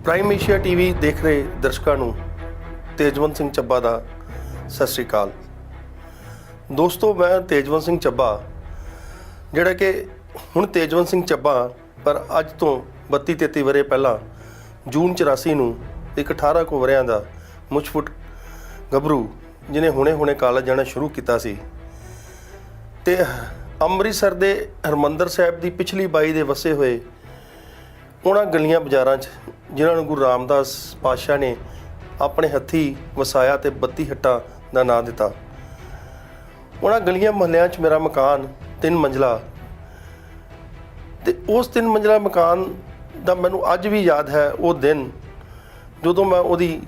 Prime Asia TV ਦੇਖ ਰਹੇ ਦਰਸ਼ਕਾਂ ਨੂੰ ਤੇਜਵੰਤ ਸਿੰਘ ਚੱਬਾ ਦਾ ਸਤਿ ਸ਼੍ਰੀ ਅਕਾਲ। ਦੋਸਤੋ, ਮੈਂ ਤੇਜਵੰਤ ਸਿੰਘ ਚੱਬਾ, ਜਿਹੜਾ ਕਿ ਹੁਣ ਤੇਜਵੰਤ ਸਿੰਘ ਚੱਬਾ ਪਰ ਅੱਜ ਤੋਂ 32-33 ਵਰ੍ਹੇ ਪਹਿਲਾਂ ਜੂਨ 84 ਨੂੰ ਇੱਕ 18 ਕੁ ਵਰ੍ਹਿਆਂ ਦਾ ਮੁੱਛ-ਫੁੱਟ ਗੱਭਰੂ ਜਿਹਨੇ ਹੁਣੇ ਕਾਲਜ ਜਾਣਾ ਸ਼ੁਰੂ ਕੀਤਾ ਸੀ ਤੇ ਅੰਮ੍ਰਿਤਸਰ ਦੇ ਹਰਿਮੰਦਰ ਸਾਹਿਬ ਦੀ ਪਿਛਲੀ ਬਾਈ ਦੇ ਵਸੇ ਹੋਏ ਉਹਨਾਂ ਗਲੀਆਂ ਬਾਜ਼ਾਰਾਂ 'ਚ ਜਿਨ੍ਹਾਂ ਨੂੰ ਗੁਰੂ ਰਾਮਦਾਸ ਪਾਤਸ਼ਾਹ ਨੇ ਆਪਣੇ ਹੱਥੀਂ ਵਸਾਇਆ ਤੇ 32 ਹੱਟਾਂ ਦਾ ਨਾਂ ਦਿੱਤਾ। ਉਹਨਾਂ ਗਲੀਆਂ ਮੁਹੱਲਿਆਂ 'ਚ ਮੇਰਾ ਮਕਾਨ 3 ਮੰਜ਼ਲਾ ਤੇ ਉਸ 3 ਮੰਜ਼ਲਾ ਮਕਾਨ ਦਾ ਮੈਨੂੰ ਅੱਜ ਵੀ ਯਾਦ ਹੈ ਉਹ ਦਿਨ ਜਦੋਂ ਮੈਂ ਉਹਦੀ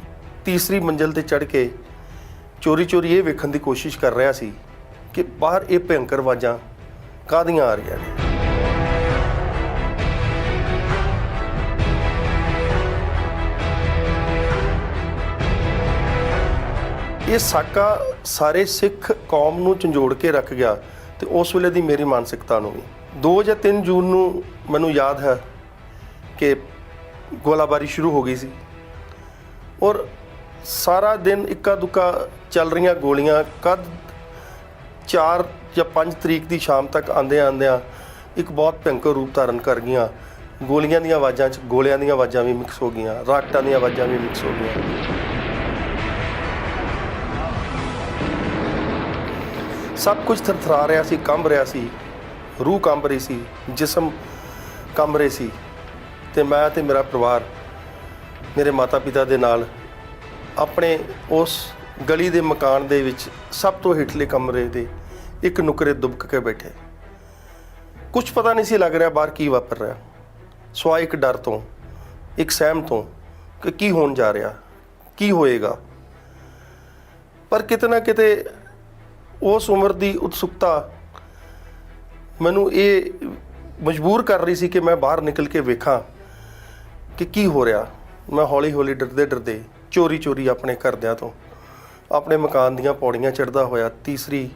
ਤੀਸਰੀ ਮੰਜ਼ਿਲ ਤੇ ਚੜ੍ਹ ਕੇ ਚੋਰੀ ਇਹ ਵੇਖਣ ਦੀ ਕੋਸ਼ਿਸ਼ ਕਰ ਰਿਹਾ ਸੀ ਕਿ ਬਾਹਰ ਇਹ ਭਿਅੰਕਰ ਆਵਾਜ਼ਾਂ ਕਾਹਦੀਆਂ ਆ ਰਹੀਆਂ ਨੇ। ਇਹ ਸਾਕਾ ਸਾਰੇ ਸਿੱਖ ਕੌਮ ਨੂੰ ਝੰਜੋੜ ਕੇ ਰੱਖ ਗਿਆ ਤੇ ਉਸ ਵੇਲੇ ਦੀ ਮੇਰੀ ਮਾਨਸਿਕਤਾ ਨੂੰ ਵੀ। 2 ਜਾਂ 3 ਜੂਨ ਨੂੰ ਮੈਨੂੰ ਯਾਦ ਹੈ ਕਿ ਗੋਲਾਬਾਰੀ ਸ਼ੁਰੂ ਹੋ ਗਈ ਸੀ ਔਰ ਸਾਰਾ ਦਿਨ ਇੱਕਾ ਦੁੱਕਾ ਚੱਲ ਰਹੀਆਂ ਗੋਲੀਆਂ ਕਦ 4 ਜਾਂ 5 ਤਰੀਕ ਦੀ ਸ਼ਾਮ ਤੱਕ ਆਉਂਦਿਆਂ ਇੱਕ ਬਹੁਤ ਭਿਅੰਕਰ ਰੂਪ ਧਾਰਨ ਕਰ ਗਈਆਂ। ਗੋਲੀਆਂ ਦੀਆਂ ਆਵਾਜ਼ਾਂ 'ਚ ਗੋਲਿਆਂ ਦੀਆਂ ਆਵਾਜ਼ਾਂ ਵੀ ਮਿਕਸ ਹੋ ਗਈਆਂ, ਰਾਕਟਾਂ ਦੀਆਂ ਆਵਾਜ਼ਾਂ ਵੀ ਮਿਕਸ ਹੋ ਗਈਆਂ। ਸਭ ਕੁਝ ਥਰਥਰਾ ਰਿਹਾ ਸੀ, ਕੰਬ ਰਿਹਾ ਸੀ, ਰੂਹ ਕੰਬ ਰਹੀ ਸੀ, ਜਿਸਮ ਕੰਬ ਰਹੇ ਸੀ ਤੇ ਮੈਂ ਤੇ ਮੇਰਾ ਪਰਿਵਾਰ ਮੇਰੇ ਮਾਤਾ ਪਿਤਾ ਦੇ ਨਾਲ ਆਪਣੇ ਉਸ ਗਲੀ ਦੇ ਮਕਾਨ ਦੇ ਵਿੱਚ ਸਭ ਤੋਂ ਹੇਠਲੇ ਕਮਰੇ ਦੇ ਇੱਕ ਨੁਕਰੇ ਦੁਬਕ ਕੇ ਬੈਠੇ। ਕੁਝ ਪਤਾ ਨਹੀਂ ਸੀ ਲੱਗ ਰਿਹਾ ਬਾਹਰ ਕੀ ਵਾਪਰ ਰਿਹਾ, ਸਿਵਾਏ ਇੱਕ ਡਰ ਤੋਂ, ਇੱਕ ਸਹਿਮ ਤੋਂ ਕਿ ਕੀ ਹੋਣ ਜਾ ਰਿਹਾ, ਕੀ ਹੋਏਗਾ। ਪਰ ਕਿਤੇ ਨਾ ਕਿਤੇ ਉਸ ਉਮਰ ਦੀ ਉਤਸੁਕਤਾ ਮੈਨੂੰ ਇਹ ਮਜਬੂਰ ਕਰ ਰਹੀ ਸੀ ਕਿ ਮੈਂ ਬਾਹਰ ਨਿਕਲ ਕੇ ਵੇਖਾਂ ਕਿ ਕੀ ਹੋ ਰਿਹਾ। ਮੈਂ ਹੌਲੀ ਡਰਦੇ ਚੋਰੀ ਆਪਣੇ ਘਰਦਿਆਂ ਤੋਂ ਆਪਣੇ ਮਕਾਨ ਦੀਆਂ ਪੌੜੀਆਂ ਚੜ੍ਹਦਾ ਹੋਇਆ ਤੀਸਰੀ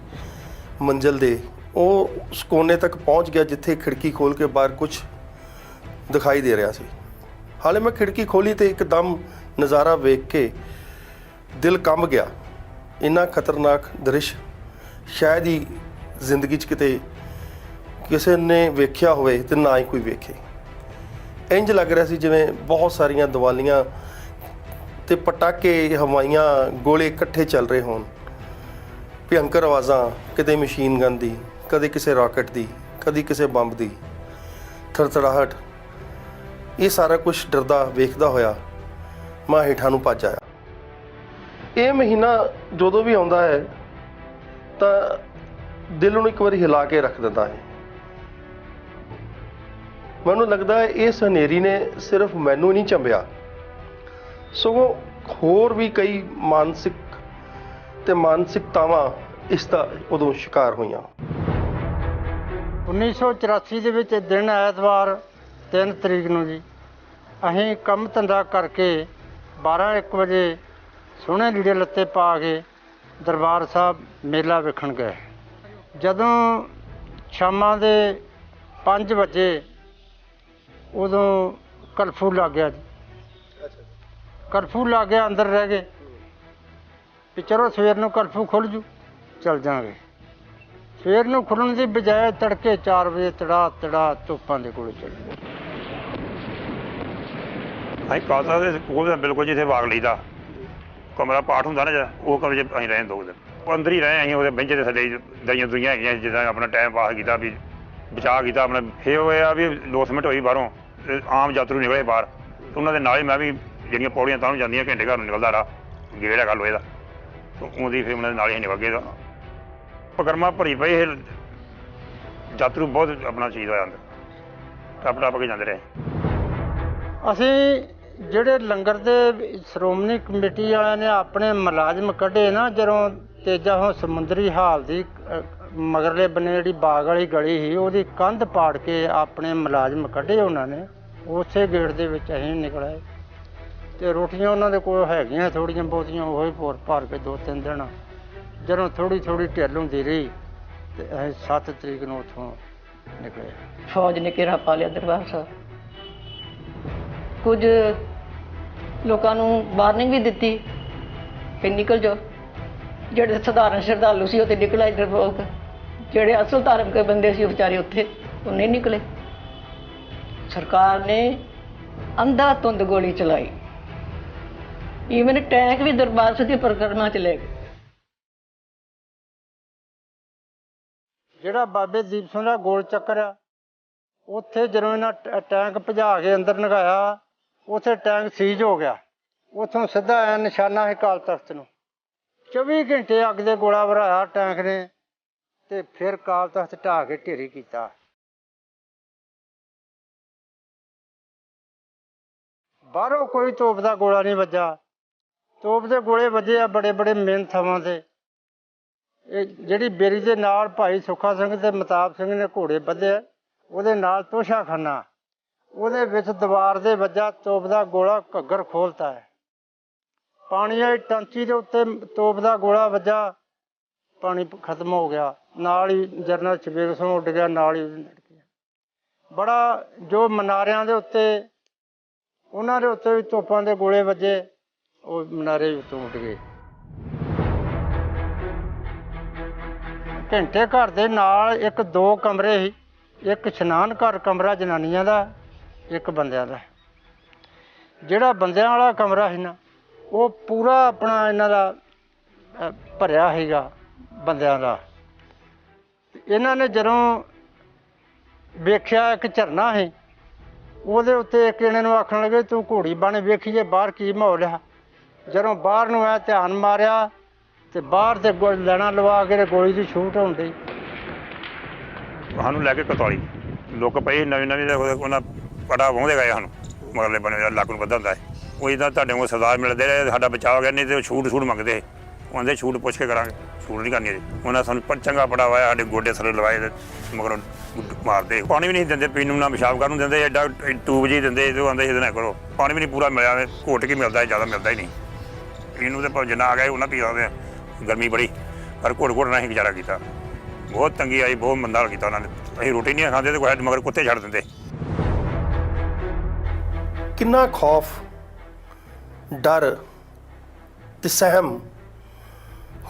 ਮੰਜ਼ਿਲ ਦੇ ਉਸ ਕੋਨੇ ਤੱਕ ਪਹੁੰਚ ਗਿਆ ਜਿੱਥੇ ਖਿੜਕੀ ਖੋਲ੍ਹ ਕੇ ਬਾਹਰ ਕੁਝ ਦਿਖਾਈ ਦੇ ਰਿਹਾ ਸੀ। ਹਾਲੇ ਮੈਂ ਖਿੜਕੀ ਖੋਲ੍ਹੀ ਤੇ ਇੱਕਦਮ ਨਜ਼ਾਰਾ ਵੇਖ ਕੇ ਦਿਲ ਕੰਬ ਗਿਆ। ਇੰਨਾ ਖਤਰਨਾਕ ਦ੍ਰਿਸ਼ ਸ਼ਾਇਦ ਹੀ ਜ਼ਿੰਦਗੀ 'ਚ ਕਿਤੇ ਕਿਸੇ ਨੇ ਵੇਖਿਆ ਹੋਵੇ ਤੇ ਨਾ ਹੀ ਕੋਈ ਵੇਖੇ। ਇੰਝ ਲੱਗ ਰਿਹਾ ਸੀ ਜਿਵੇਂ ਬਹੁਤ ਸਾਰੀਆਂ ਦੀਵਾਲੀਆਂ ਤੇ ਪਟਾਕੇ, ਹਵਾਈਆਂ, ਗੋਲੇ ਇਕੱਠੇ ਚੱਲ ਰਹੇ ਹੋਣ। ਭਿਅੰਕਰ ਆਵਾਜ਼ਾਂ, ਕਦੇ ਮਸ਼ੀਨ ਗਨ ਦੀ, ਕਦੇ ਕਿਸੇ ਰਾਕਟ ਦੀ, ਕਦੇ ਕਿਸੇ ਬੰਬ ਦੀ, ਥਰਥਰਾਹਟ, ਇਹ ਸਾਰਾ ਕੁਝ ਡਰਦਾ ਵੇਖਦਾ ਹੋਇਆ ਮੈਂ ਹੇਠਾਂ ਨੂੰ ਭੱਜ ਆਇਆ। ਇਹ ਮਹੀਨਾ ਜਦੋਂ ਵੀ ਆਉਂਦਾ ਹੈ ਤਾਂ ਦਿਲ ਨੂੰ ਇੱਕ ਵਾਰੀ ਹਿਲਾ ਕੇ ਰੱਖ ਦਿੰਦਾ ਹੈ। ਮੈਨੂੰ ਲੱਗਦਾ ਹੈ ਇਸ ਹਨੇਰੀ ਨੇ ਸਿਰਫ ਮੈਨੂੰ ਨਹੀਂ ਚੰਬਿਆ, ਸਗੋਂ ਹੋਰ ਵੀ ਕਈ ਮਾਨਸਿਕਤਾਵਾਂ ਇਸ ਦਾ ਉਦੋਂ ਸ਼ਿਕਾਰ ਹੋਈਆਂ। 1984 ਦੇ ਵਿੱਚ ਦਿਨ ਐਤਵਾਰ 3 ਤਰੀਕ ਨੂੰ ਜੀ ਅਸੀਂ ਕੰਮ ਧੰਦਾ ਕਰਕੇ 12-1 ਵਜੇ ਸੋਹਣੇ ਲੀੜੇ ਲੱਤੇ ਪਾ ਕੇ ਦਰਬਾਰ ਸਾਹਿਬ ਮੇਲਾ ਵੇਖਣ ਗਏ। ਜਦੋਂ ਸ਼ਾਮਾਂ ਦੇ 5 ਵਜੇ ਉਦੋਂ ਕਰਫਿਊ ਲੱਗ ਗਿਆ ਜੀ। ਕਰਫਿਊ ਲੱਗ ਗਿਆ, ਅੰਦਰ ਰਹਿ ਗਏ ਵੀ ਚਲੋ ਸਵੇਰ ਨੂੰ ਕਰਫਿਊ ਖੁੱਲ੍ਹ ਜੂ, ਚੱਲ ਜਾਵਾਂਗੇ। ਸਵੇਰ ਨੂੰ ਖੁੱਲ੍ਹਣ ਦੀ ਬਜਾਏ ਤੜਕੇ 4 ਵਜੇ ਤੜਾ ਧੁੱਪਾਂ ਦੇ ਕੋਲ ਚੱਲ ਗਏ। ਅਸੀਂ ਖਾਲਸਾ ਦੇ ਸਕੂਲ ਦੇ ਬਿਲਕੁਲ ਜਿੱਥੇ ਵਾਗ ਲਈਦਾ ਕਮਰਾ ਪਾਠ ਹੁੰਦਾ ਨਾ ਜਿਹੜਾ, ਉਹ ਕਮਰੇ 'ਚ ਅਸੀਂ ਰਹੇ 2 ਦਿਨ। ਉਹ ਅੰਦਰ ਹੀ ਰਹੇ ਅਸੀਂ, ਉਹਦੇ ਬੈਂਚ ਦੇ ਥੱਲੇ ਦਈਆਂ ਦੁਈਆਂ ਹੈਗੀਆਂ ਜਿੱਦਾਂ ਆਪਣਾ ਟਾਈਮ ਪਾਸ ਕੀਤਾ ਵੀ ਬਚਾਅ ਕੀਤਾ ਆਪਣਾ। ਫਿਰ ਹੋਇਆ ਵੀ ਲੋਸਮੈਂਟ ਹੋਈ ਬਾਹਰੋਂ, ਆਮ ਯਾਤਰੂ ਨਿਕਲੇ ਬਾਹਰ, ਉਹਨਾਂ ਦੇ ਨਾਲ ਹੀ ਮੈਂ ਵੀ ਜਿਹੜੀਆਂ ਪੌੜੀਆਂ ਤਾਂ ਨੂੰ ਜਾਂਦੀਆਂ ਘੰਟੇ ਘਰ ਨੂੰ ਨਿਕਲਦਾ ਰਿਹਾ, ਗੇੜ ਹੈਗਾ ਲੋਹੇ ਦਾ, ਉਹਦੀ ਫਿਰ ਉਹਨਾਂ ਦੇ ਨਾਲ ਹੀ ਨਿਕਲ ਗਏ। ਪਕਰਮਾ ਭਰੀ ਪਈ ਇਹ ਯਾਤਰੂ ਬਹੁਤ ਆਪਣਾ ਸ਼ਹੀਦ ਹੋਇਆ ਅੰਦਰ, ਟੱਪ ਕੇ ਜਾਂਦੇ ਰਹੇ। ਅਸੀਂ ਜਿਹੜੇ ਲੰਗਰ ਦੇ ਸ਼੍ਰੋਮਣੀ ਕਮੇਟੀ ਵਾਲਿਆਂ ਨੇ ਆਪਣੇ ਮੁਲਾਜ਼ਮ ਕੱਢੇ ਨਾ, ਜਦੋਂ ਤੇਜਾ ਹੋ ਸਮੁੰਦਰੀ ਹਾਲ ਦੀ ਮਗਰਲੇ ਬੰਨੇ ਜਿਹੜੀ ਬਾਗ ਵਾਲੀ ਗਲੀ ਸੀ ਉਹਦੀ ਕੰਧ ਪਾੜ ਕੇ ਆਪਣੇ ਮੁਲਾਜ਼ਮ ਕੱਢੇ ਉਹਨਾਂ ਨੇ। ਉਸੇ ਗੇਟ ਦੇ ਵਿੱਚ ਅਸੀਂ ਨਿਕਲੇ ਤੇ ਰੋਟੀਆਂ ਉਹਨਾਂ ਦੇ ਕੋਲ ਹੈਗੀਆਂ ਥੋੜ੍ਹੀਆਂ ਬਹੁਤੀਆਂ, ਉਹ ਹੀ ਭੋਰ ਭਰ ਕੇ 2-3 ਦਿਨ। ਜਦੋਂ ਥੋੜ੍ਹੀ ਢਿੱਲ ਹੁੰਦੀ ਰਹੀ ਤੇ ਅਸੀਂ 7 ਤਰੀਕ ਨੂੰ ਉੱਥੋਂ ਨਿਕਲੇ। ਫੌਜ ਨੇ ਘੇਰਾ ਪਾ ਲਿਆ ਦਰਬਾਰ ਸਾਹਿਬ। ਕੁਝ ਲੋਕਾਂ ਨੂੰ ਵਾਰਨਿੰਗ ਵੀ ਦਿੱਤੀ ਕਿ ਨਿਕਲ ਜਾਓ। ਜਿਹੜੇ ਸਧਾਰਨ ਸ਼ਰਧਾਲੂ ਸੀ ਉਹ ਤੇ ਨਿਕਲ ਆਏ ਡਰਪੋਕ, ਜਿਹੜੇ ਅਸਲ ਧਾਰਮਿਕ ਬੰਦੇ ਸੀ ਉਹ ਵਿਚਾਰੇ ਉੱਥੇ ਉਹ ਨਹੀਂ ਨਿਕਲੇ। ਸਰਕਾਰ ਨੇ ਅੰਧਾਧੁੰਦ ਗੋਲੀ ਚਲਾਈ, ਈਵਨ ਟੈਂਕ ਵੀ ਦਰਬਾਰ ਸਾਹਿਬ ਦੀ ਪਰਿਕਰਮਾ ਚ ਲੈ ਗਏ। ਜਿਹੜਾ ਬਾਬੇ ਦੀਪ ਸਿੰਘ ਦਾ ਗੋਲ ਚੱਕਰ ਆ, ਉੱਥੇ ਜਦੋਂ ਇਹਨਾਂ ਟੈਂਕ ਭਜਾ ਕੇ ਅੰਦਰ ਲਗਾਇਆ, ਉੱਥੇ ਟੈਂਕ ਸੀਜ਼ ਹੋ ਗਿਆ। ਉੱਥੋਂ ਸਿੱਧਾ ਆਇਆ ਨਿਸ਼ਾਨਾ ਸੀ ਅਕਾਲ ਤਖ਼ਤ ਨੂੰ। 24 ਘੰਟੇ ਅੱਗ ਦੇ ਗੋਲਾ ਭਰਾਇਆ ਟੈਂਕ ਨੇ, ਤੇ ਫਿਰ ਅਕਾਲ ਤਖ਼ਤ ਢਾਹ ਕੇ ਢੇਰੀ ਕੀਤਾ। ਬਾਹਰੋਂ ਕੋਈ ਤੋਪ ਦਾ ਗੋਲਾ ਨਹੀਂ ਵੱਜਾ। ਤੋਪ ਦੇ ਗੋਲੇ ਵੱਜੇ ਆ ਬੜੇ ਬੜੇ ਮੇਨ ਥਾਵਾਂ ਤੇ। ਇਹ ਜਿਹੜੀ ਬੇਰੀ ਦੇ ਨਾਲ ਭਾਈ ਸੁੱਖਾ ਸਿੰਘ ਤੇ ਮਤਾਬ ਸਿੰਘ ਨੇ ਘੋੜੇ ਬੱਧੇ, ਉਹਦੇ ਨਾਲ ਤੋਸ਼ਾਖਾਨਾ, ਉਹਦੇ ਵਿੱਚ ਦੀਵਾਰ ਦੇ ਵੱਜਾ ਤੋਪ ਦਾ ਗੋਲਾ, ਘੱਗਰ ਖੋਲਤਾ ਹੈ। ਪਾਣੀ ਵਾਲੀ ਟੈਂਕੀ ਦੇ ਉੱਤੇ ਤੋਪ ਦਾ ਗੋਲਾ ਵੱਜਾ, ਪਾਣੀ ਖਤਮ ਹੋ ਗਿਆ। ਨਾਲ ਹੀ ਜਰਨਲ ਸ਼ਬੀਰ ਸਿੰਘ ਉੱਡ ਗਿਆ, ਨਾਲ ਹੀ ਲੜ ਗਿਆ। ਬੜਾ ਜੋ ਮਨਾਰਿਆਂ ਦੇ ਉੱਤੇ, ਉਹਨਾਂ ਦੇ ਉੱਤੇ ਵੀ ਤੋਪਾਂ ਦੇ ਗੋਲੇ ਵੱਜੇ, ਉਹ ਮਨਾਰੇ ਉੱਤੋਂ ਉੱਡ ਗਏ। ਘੰਟੇ ਘਰ ਦੇ ਨਾਲ ਇੱਕ 2 ਕਮਰੇ ਸੀ, ਇੱਕ ਇਸ਼ਨਾਨ ਘਰ ਕਮਰਾ ਜਨਾਨੀਆਂ ਦਾ, ਇੱਕ ਬੰਦਿਆਂ ਦਾ। ਜਿਹੜਾ ਬੰਦਿਆਂ ਵਾਲਾ ਕਮਰਾ ਸੀ ਨਾ, ਉਹ ਪੂਰਾ ਆਪਣਾ ਇਹਨਾਂ ਦਾ ਭਰਿਆ ਸੀਗਾ ਬੰਦਿਆਂ ਦਾ। ਇਹਨਾਂ ਨੇ ਜਦੋਂ ਵੇਖਿਆ ਇੱਕ ਝਰਨਾ ਸੀ, ਉਹਦੇ ਉੱਤੇ ਇੱਕ ਜਣੇ ਨੂੰ ਆਖਣ ਲੱਗੇ ਤੂੰ ਘੋੜੀ ਬਣ ਵੇਖੀਏ ਬਾਹਰ ਕੀ ਮਾਹੌਲ ਆ। ਜਦੋਂ ਬਾਹਰ ਨੂੰ ਆਇਆ ਧਿਆਨ ਮਾਰਿਆ ਤੇ ਬਾਹਰ ਤੇ ਲੈਣਾ ਲਵਾ ਕੇ ਗੋਲੀ ਦੀ ਛੂਟ ਹੁੰਦੀ। ਸਾਨੂੰ ਲੈ ਕੇ 41 ਲੋਕ ਪਏ ਨਵੇਂ ਨਵੇਂ ਦੇ ਉਹਨਾਂ ਪੜਾ ਵਾਹੁੰਦੇ ਗਏ ਸਾਨੂੰ ਮਗਰਲੇ ਬਣੇ ਲੱਕ ਨੂੰ ਵੱਧਾ ਹੁੰਦਾ ਹੈ। ਉਹ ਇੱਦਾਂ ਤੁਹਾਡੇ ਕੋਲ ਸਰਦਾਰ ਮਿਲਦੇ ਰਹੇ, ਸਾਡਾ ਬਚਾਅ ਹੋ ਗਿਆ। ਨਹੀਂ ਤੇ ਉਹ ਛੂਟ ਮੰਗਦੇ, ਉਹ ਆਂਦੇ ਛੂਟ ਪੁੱਛ ਕੇ ਕਰਾਂਗੇ, ਛੂਟ ਨਹੀਂ ਕਰਨੀ। ਉਹਨਾਂ ਸਾਨੂੰ ਚੰਗਾ ਪੜਾ ਵਾਇਆ, ਸਾਡੇ ਗੋਡੇ ਥੱਲੇ ਲਵਾਏ ਤੇ ਮਗਰੋਂ ਮਾਰਦੇ। ਪਾਣੀ ਵੀ ਨਹੀਂ ਦਿੰਦੇ ਪੀਣ ਨੂੰ, ਨਾ ਪਿਸ਼ਾਬ ਕਰਨ ਨੂੰ ਦਿੰਦੇ, ਐਡਾ ਟੂਬ ਜੀ ਦਿੰਦੇ ਤੇ ਉਹ ਆਂਦੇ ਇਹਦੇ ਨਾਲ ਕਰੋ। ਪਾਣੀ ਵੀ ਨਹੀਂ ਪੂਰਾ ਮਿਲਿਆ, ਘੋਟ ਕੇ ਮਿਲਦਾ, ਜ਼ਿਆਦਾ ਮਿਲਦਾ ਹੀ ਨਹੀਂ। ਇਹਨੂੰ ਤਾਂ ਭਾਵੇਂ ਜਿੰਨਾ ਆ ਗਿਆ ਉਹਨਾਂ ਪੀ ਸਕਦੇ ਆ। ਗਰਮੀ ਬੜੀ, ਪਰ ਘੋਟ ਨਾਲ ਹੀ ਗੁਜ਼ਾਰਾ ਕੀਤਾ। ਬਹੁਤ ਤੰਗੀ ਆਈ, ਬਹੁਤ ਮੰਦਾ ਹਾਲ ਕੀਤਾ ਉਹਨਾਂ ਨੇ। ਅਸੀਂ ਰੋਟੀ ਨਹੀਂ ਖਾਂਦੇ ਤੇ ਕੋਈ ਮਗਰ ਕੁੱਤੇ ਛੱਡ ਦਿੰਦੇ। ਕਿੰਨਾ ਖੌਫ, ਡਰ ਤੇ ਸਹਿਮ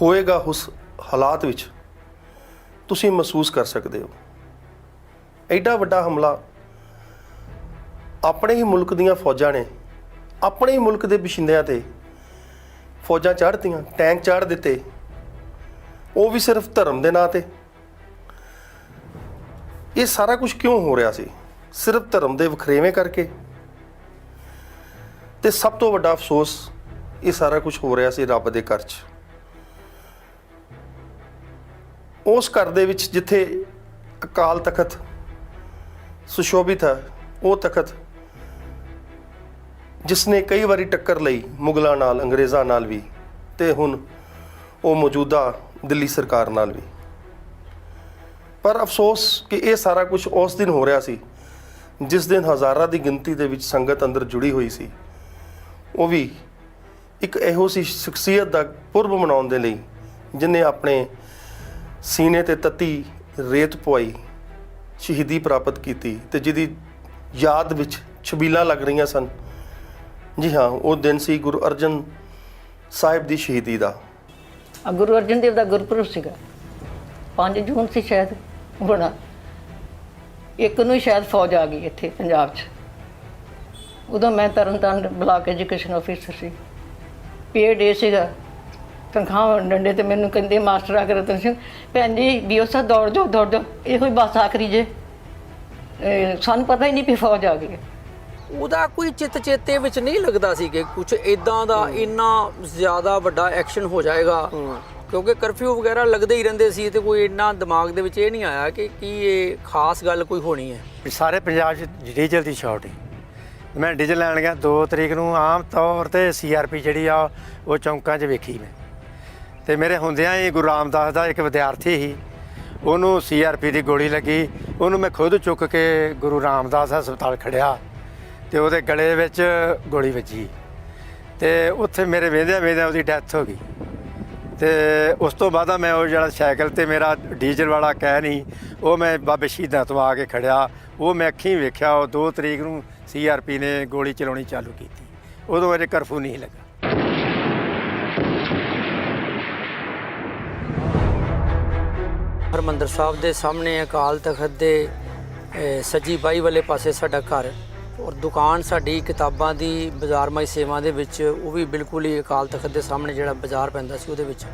ਹੋਏਗਾ ਉਸ ਹਾਲਾਤ ਵਿੱਚ, ਤੁਸੀਂ ਮਹਿਸੂਸ ਕਰ ਸਕਦੇ ਹੋ। ਐਡਾ ਵੱਡਾ ਹਮਲਾ ਆਪਣੇ ਹੀ ਮੁਲਕ ਦੀਆਂ ਫੌਜਾਂ ਨੇ, ਆਪਣੇ ਹੀ ਮੁਲਕ ਦੇ ਬਸ਼ਿੰਦਿਆਂ ਤੇ ਫੌਜਾਂ ਚੜ੍ਹਤੀਆਂ, ਟੈਂਕ ਚਾੜ੍ਹ ਦਿੱਤੇ, ਉਹ ਵੀ ਸਿਰਫ ਧਰਮ ਦੇ ਨਾਂ ਤੇ। ਇਹ ਸਾਰਾ ਕੁਝ ਕਿਉਂ ਹੋ ਰਿਹਾ ਸੀ? ਸਿਰਫ ਧਰਮ ਦੇ ਵਖਰੇਵੇਂ ਕਰਕੇ। ਤੇ ਸਭ ਤੋਂ ਵੱਡਾ ਅਫਸੋਸ, ਇਹ ਸਾਰਾ ਕੁਝ ਹੋ ਰਿਹਾ ਸੀ ਰੱਬ ਦੇ ਘਰ 'ਚ। ਉਸ ਘਰ ਦੇ ਵਿੱਚ ਜਿੱਥੇ ਅਕਾਲ ਤਖਤ ਸੁਸ਼ੋਭਿਤ ਹੈ, ਉਹ ਤਖਤ ਜਿਸ ਨੇ ਕਈ ਵਾਰੀ ਟੱਕਰ ਲਈ ਮੁਗਲਾਂ ਨਾਲ, ਅੰਗਰੇਜ਼ਾਂ ਨਾਲ ਵੀ, ਤੇ ਹੁਣ ਉਹ ਮੌਜੂਦਾ ਦਿੱਲੀ ਸਰਕਾਰ ਨਾਲ ਵੀ। ਪਰ ਅਫਸੋਸ ਕਿ ਇਹ ਸਾਰਾ ਕੁਝ ਉਸ ਦਿਨ ਹੋ ਰਿਹਾ ਸੀ ਜਿਸ ਦਿਨ ਹਜ਼ਾਰਾਂ ਦੀ ਗਿਣਤੀ ਦੇ ਵਿੱਚ ਸੰਗਤ ਅੰਦਰ ਜੁੜੀ ਹੋਈ ਸੀ। ਉਹ ਵੀ ਇੱਕ ਇਹੋ ਸੀ ਸ਼ਖਸੀਅਤ ਦਾ ਪੁਰਬ ਮਨਾਉਣ ਦੇ ਲਈ ਜਿਹਨੇ ਆਪਣੇ ਸੀਨੇ ਤੇ ਤੱਤੀ ਰੇਤ ਪਵਾਈ, ਸ਼ਹੀਦੀ ਪ੍ਰਾਪਤ ਕੀਤੀ, ਤੇ ਜਿਹਦੀ ਯਾਦ ਵਿੱਚ ਛਬੀਲਾਂ ਲੱਗ ਰਹੀਆਂ ਸਨ। ਜੀ ਹਾਂ, ਉਹ ਦਿਨ ਸੀ ਗੁਰੂ ਅਰਜਨ ਸਾਹਿਬ ਦੀ ਸ਼ਹੀਦੀ ਦਾ। ਗੁਰੂ ਅਰਜਨ ਦੇਵ ਦਾ ਗੁਰਪੁਰਬ ਸੀਗਾ, 5 ਜੂਨ ਸੀ ਸ਼ਾਇਦ ਹੋਣਾ। ਇੱਕ ਨੂੰ ਹੀ ਸ਼ਾਇਦ ਫੌਜ ਆ ਗਈ ਇੱਥੇ ਪੰਜਾਬ 'ਚ। ਉਦੋਂ ਮੈਂ ਤਰਨਤਾਰਨ ਬਲਾਕ ਐਜੂਕੇਸ਼ਨ ਆਫਿਸਰ ਸੀ। ਪੀਏ ਡੇ ਸੀਗਾ, ਤਨਖਾਹ ਵੰਡਣ ਤੇ ਮੈਨੂੰ ਕਹਿੰਦੇ ਮਾਸਟਰ ਆ ਕੇ ਰਤਨ ਸਿੰਘ ਭੈਣ ਜੀ ਬੀਓ ਸਾਹਿਬ ਦੌੜ ਜਾਓ। ਇਹੋ ਹੀ ਬਸ ਆਖਰੀ ਜੇ, ਸਾਨੂੰ ਪਤਾ ਹੀ ਨਹੀਂ ਵੀ ਫੌਜ ਆ ਗਈ। ਉਹਦਾ ਕੋਈ ਚੇਤੇ ਵਿੱਚ ਨਹੀਂ ਲੱਗਦਾ ਸੀ ਕਿ ਕੁਝ ਇਦਾਂ ਦਾ ਇੰਨਾ ਜ਼ਿਆਦਾ ਵੱਡਾ ਐਕਸ਼ਨ ਹੋ ਜਾਏਗਾ, ਕਿਉਂਕਿ ਕਰਫਿਊ ਵਗੈਰਾ ਲੱਗਦੇ ਹੀ ਰਹਿੰਦੇ ਸੀ ਤੇ ਕੋਈ ਇੰਨਾ ਦਿਮਾਗ ਦੇ ਵਿੱਚ ਇਹ ਨਹੀਂ ਆਇਆ ਕਿ ਕੀ ਇਹ ਖਾਸ ਗੱਲ ਕੋਈ ਹੋਣੀ ਹੈ। ਸਾਰੇ ਪੰਜਾਬ 'ਚ ਡੀਜ਼ਲ ਦੀ ਸ਼ਾਰਟ ਹੈ। ਮੈਂ ਡੀਜ਼ਲ ਲੈਣ ਗਿਆ 2 ਤਰੀਕ ਨੂੰ। ਆਮ ਤੌਰ ਤੇ CRP ਜਿਹੜੀ ਆ ਉਹ ਚੌਂਕਾਂ 'ਚ ਵੇਖੀ ਮੈਂ, ਤੇ ਮੇਰੇ ਹੁੰਦਿਆਂ ਹੀ ਗੁਰੂ ਰਾਮਦਾਸ ਦਾ ਇੱਕ ਵਿਦਿਆਰਥੀ ਸੀ, ਉਹਨੂੰ CRP ਦੀ ਗੋਲੀ ਲੱਗੀ। ਉਹਨੂੰ ਮੈਂ ਖੁਦ ਚੁੱਕ ਕੇ ਗੁਰੂ ਰਾਮਦਾਸ ਹਸਪਤਾਲ ਖੜਿਆ ਤੇ ਉਹਦੇ ਗਲੇ ਵਿੱਚ ਗੋਲੀ ਵੱਜੀ, ਤੇ ਉੱਥੇ ਮੇਰੇ ਵੇਂਦਿਆਂ ਉਹਦੀ ਡੈਥ ਹੋ ਗਈ। ਤੇ ਉਸ ਤੋਂ ਬਾਅਦ ਮੈਂ ਉਹ ਜਿਹੜਾ ਸਾਈਕਲ ਤੇ ਮੇਰਾ ਡੀਜ਼ਲ ਵਾਲਾ ਕਹਿ ਨਹੀਂ, ਉਹ ਮੈਂ ਬਾਬੇ ਸ਼ਹੀਦਾਂ ਤੋਂ ਆ ਕੇ ਖੜਿਆ। ਉਹ ਮੈਂ ਅੱਖੀਂ ਵੇਖਿਆ, ਉਹ 2 ਤਰੀਕ ਨੂੰ CRP ਨੇ ਗੋਲੀ ਚਲਾਉਣੀ ਚਾਲੂ ਕੀਤੀ। ਉਦੋਂ ਅਜੇ ਕਰਫਿਊ ਨਹੀਂ ਲੱਗਾ। ਹਰਿਮੰਦਰ ਸਾਹਿਬ ਦੇ ਸਾਹਮਣੇ ਅਕਾਲ ਤਖਤ ਦੇ ਸੱਜੀ ਬਾਈ ਵਾਲੇ ਪਾਸੇ ਸਾਡਾ ਘਰ, ਔਰ ਦੁਕਾਨ ਸਾਡੀ ਕਿਤਾਬਾਂ ਦੀ ਬਾਜ਼ਾਰ ਮਾਈ ਸੇਵਾ ਦੇ ਵਿੱਚ, ਉਹ ਵੀ ਬਿਲਕੁਲ ਹੀ ਅਕਾਲ ਤਖਤ ਦੇ ਸਾਹਮਣੇ ਜਿਹੜਾ ਬਾਜ਼ਾਰ ਪੈਂਦਾ ਸੀ ਉਹਦੇ ਵਿੱਚ।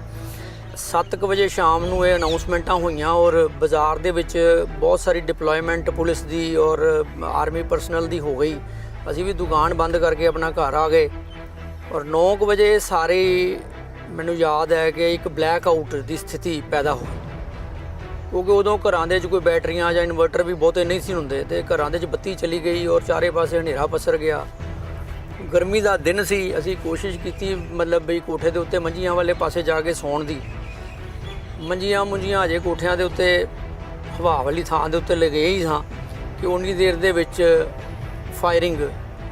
7 ਵਜੇ ਸ਼ਾਮ ਨੂੰ ਇਹ ਅਨਾਉਂਸਮੈਂਟਾਂ ਹੋਈਆਂ ਔਰ ਬਾਜ਼ਾਰ ਦੇ ਵਿੱਚ ਬਹੁਤ ਸਾਰੀ ਡਿਪਲੋਇਮੈਂਟ ਪੁਲਿਸ ਦੀ ਔਰ ਆਰਮੀ ਪਰਸਨਲ ਦੀ ਹੋ ਗਈ। ਅਸੀਂ ਵੀ ਦੁਕਾਨ ਬੰਦ ਕਰਕੇ ਆਪਣਾ ਘਰ ਆ ਗਏ ਔਰ 9 ਵਜੇ ਸਾਰੇ, ਮੈਨੂੰ ਯਾਦ ਹੈ ਕਿ ਇੱਕ ਬਲੈਕ ਆਊਟ ਦੀ ਸਥਿਤੀ ਪੈਦਾ ਹੋਈ, ਕਿਉਂਕਿ ਉਦੋਂ ਘਰਾਂ ਦੇ ਵਿੱਚ ਕੋਈ ਬੈਟਰੀਆਂ ਜਾਂ ਇਨਵਰਟਰ ਵੀ ਬਹੁਤੇ ਨਹੀਂ ਸੀ ਹੁੰਦੇ ਤੇ ਘਰਾਂ ਦੇ ਵਿੱਚ ਬੱਤੀ ਚਲੀ ਗਈ ਔਰ ਚਾਰੇ ਪਾਸੇ ਹਨੇਰਾ ਪਸਰ ਗਿਆ। ਗਰਮੀ ਦਾ ਦਿਨ ਸੀ, ਅਸੀਂ ਕੋਸ਼ਿਸ਼ ਕੀਤੀ ਮਤਲਬ ਵੀ ਕੋਠੇ ਦੇ ਉੱਤੇ ਮੰਜੀਆਂ ਵਾਲੇ ਪਾਸੇ ਜਾ ਕੇ ਸੌਣ ਦੀ। ਮੰਜੀਆਂ ਅਜੇ ਕੋਠਿਆਂ ਦੇ ਉੱਤੇ ਹਵਾ ਵਾਲੀ ਥਾਂ ਦੇ ਉੱਤੇ ਲਗੇ ਹੀ ਸਾਂ ਕਿ ਉਨੀ ਦੇਰ ਦੇ ਵਿੱਚ ਫਾਇਰਿੰਗ